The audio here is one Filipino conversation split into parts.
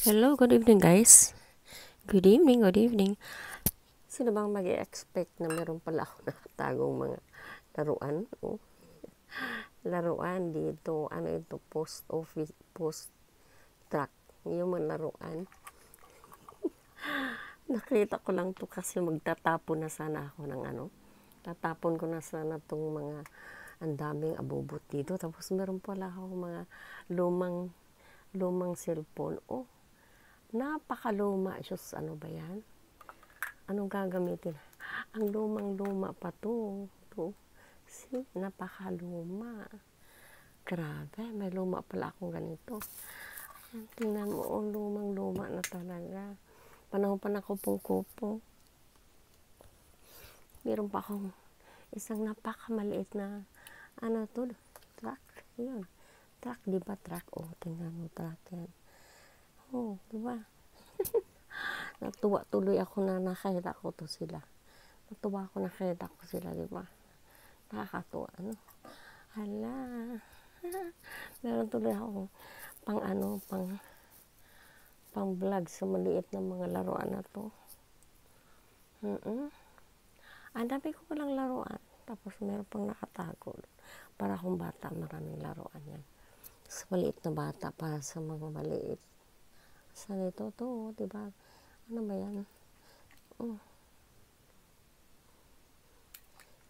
Hello, good evening guys. Good evening, good evening. Sino bang mag-expect na meron pala ako nakatagong mga laruan? Oh, laruan dito, ano ito, post office, post truck. Yung mga laruan. Nakita ko lang to kasi magtatapon na sana ako ng ano. Tatapon ko na sana tong mga ang daming abubot dito. Tapos meron pala ako mga lumang cellphone. Oh, napakaluma. Diyos, ano ba yan? Anong gagamitin? Ang lumang-luma pa to. To. See, napakaluma. Grabe, may luma pala akong ganito. Ayan, tingnan mo, oh, lumang-luma na talaga. Panahon pa na kupong-kupong. Meron pa akong isang napakamaliit na, ano to, truck. Yun. Truck, di ba truck? Oh, tingnan mo, truck yan. Oh, di ba? Natuwa tuloy ako na nakita ko to sila. Natuwa ako nakita ko sila, di ba? Nakakatuwa, ano? Hala. Meron tuloy ako pang ano, pang vlog sa maliit na mga laruan na to. Ang dami ko palang laruan. Tapos meron pang nakatago. Para akong bata, maraming laruan yan. Sa maliit na bata, para sa mga maliit. Saan ito? To, di ba? Ano ba yan?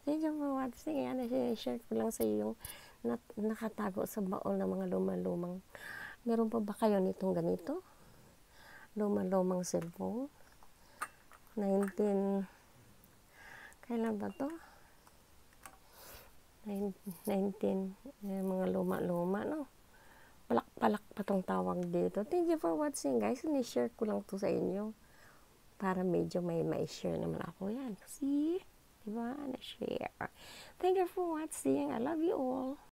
Thank you for watching. Ayan, share ko lang sa iyo yung nakatago sa baon ng mga lumang-lumang. Meron pa ba kayo nitong ganito? Lumang-lumang cellphone. 19... Kailan ba to? 19... mga luma-luma, no? Palak-palak pa tong tawag dito. Thank you for watching, guys. Share ko lang to sa inyo. Para medyo may share naman ako yan. See? Diba? Na-share. Thank you for watching. I love you all.